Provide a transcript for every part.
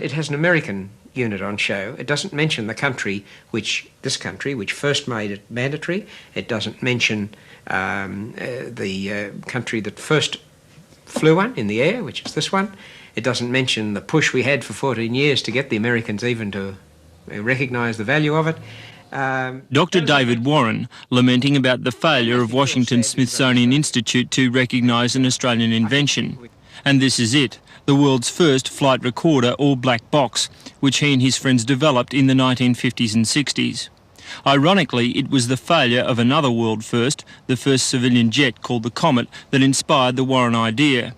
It has an American unit on show. It doesn't mention the country which first made it mandatory. It doesn't mention the country that first flew one in the air, which is this one. It doesn't mention the push we had for 14 years to get the Americans even to recognise the value of it. Dr. David Warren lamenting about the failure of Washington's Smithsonian Institute to recognise an Australian invention. And this is it, the world's first flight recorder or black box, which he and his friends developed in the 1950s and 60s. Ironically, it was the failure of another world first, the first civilian jet called the Comet, that inspired the Warren idea.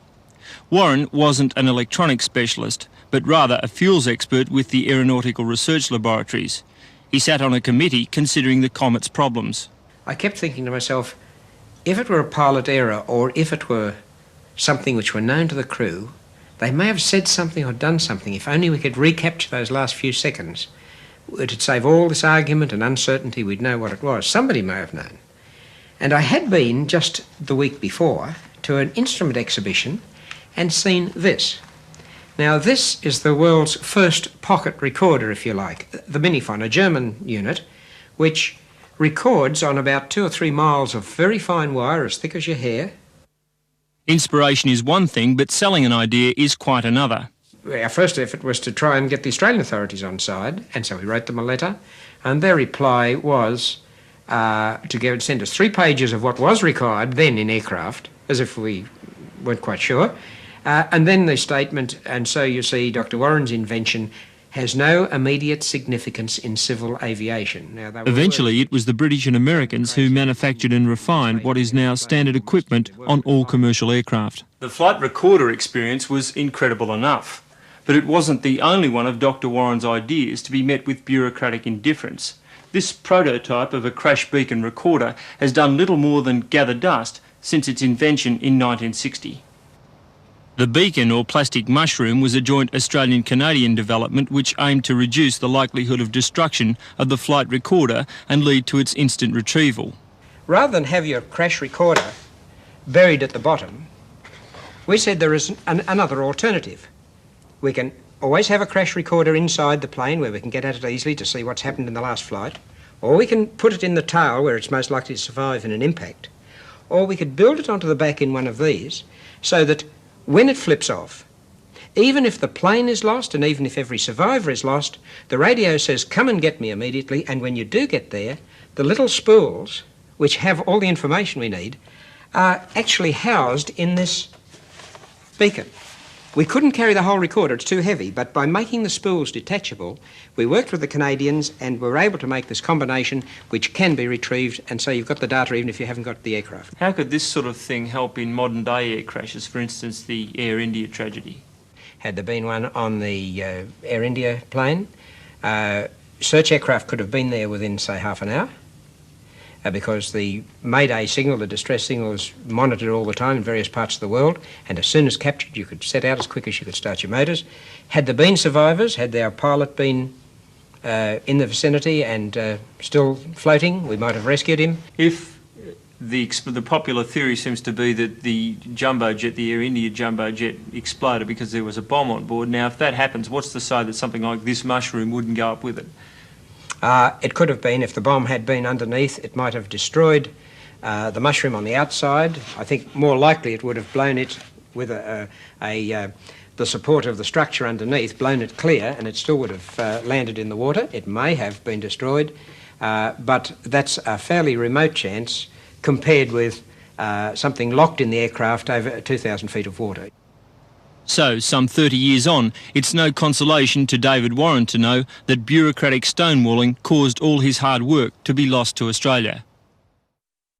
Warren wasn't an electronics specialist, but rather a fuels expert with the Aeronautical Research Laboratories. He sat on a committee considering the Comet's problems. I kept thinking to myself, if it were a pilot error or if it were something which were known to the crew, they may have said something or done something. If only we could recapture those last few seconds, it'd save all this argument and uncertainty. We'd know what it was. Somebody may have known. And I had been, just the week before, to an instrument exhibition and seen this. Now, this is the world's first pocket recorder, if you like, the Minifon, a German unit, which records on about 2 or 3 miles of very fine wire as thick as your hair. Inspiration is one thing, but selling an idea is quite another. Our first effort was to try and get the Australian authorities on side, and so we wrote them a letter, and their reply was to send us 3 pages of what was required then in aircraft, as if we weren't quite sure, and then the statement, and so you see Dr. Warren's invention has no immediate significance in civil aviation. Now, eventually, it was the British and Americans who manufactured and refined what is now standard equipment on all commercial aircraft. The flight recorder experience was incredible enough, but it wasn't the only one of Dr. Warren's ideas to be met with bureaucratic indifference. This prototype of a crash beacon recorder has done little more than gather dust since its invention in 1960. The beacon, or plastic mushroom, was a joint Australian-Canadian development which aimed to reduce the likelihood of destruction of the flight recorder and lead to its instant retrieval. Rather than have your crash recorder buried at the bottom, we said there is another alternative. We can always have a crash recorder inside the plane where we can get at it easily to see what's happened in the last flight, or we can put it in the tail where it's most likely to survive in an impact, or we could build it onto the back in one of these so that when it flips off, even if the plane is lost and even if every survivor is lost, the radio says, come and get me immediately, and when you do get there, the little spools, which have all the information we need, are actually housed in this beacon. We couldn't carry the whole recorder, it's too heavy, but by making the spools detachable, we worked with the Canadians and were able to make this combination which can be retrieved, and so you've got the data even if you haven't got the aircraft. How could this sort of thing help in modern day air crashes, for instance the Air India tragedy? Had there been one on the Air India plane, search aircraft could have been there within, say, half an hour, because the Mayday signal, the distress signal, is monitored all the time in various parts of the world, and as soon as captured you could set out as quick as you could start your motors. Had there been survivors, had our pilot been in the vicinity and still floating, we might have rescued him. If the popular theory seems to be that the jumbo jet, the Air India jumbo jet, exploded because there was a bomb on board. Now, if that happens, what's to say that something like this mushroom wouldn't go up with it? It could have been, if the bomb had been underneath, it might have destroyed the mushroom on the outside. I think more likely it would have blown it with the support of the structure underneath, blown it clear, and it still would have landed in the water. It may have been destroyed, but that's a fairly remote chance compared with something locked in the aircraft over 2,000 feet of water. So, some 30 years on, it's no consolation to David Warren to know that bureaucratic stonewalling caused all his hard work to be lost to Australia.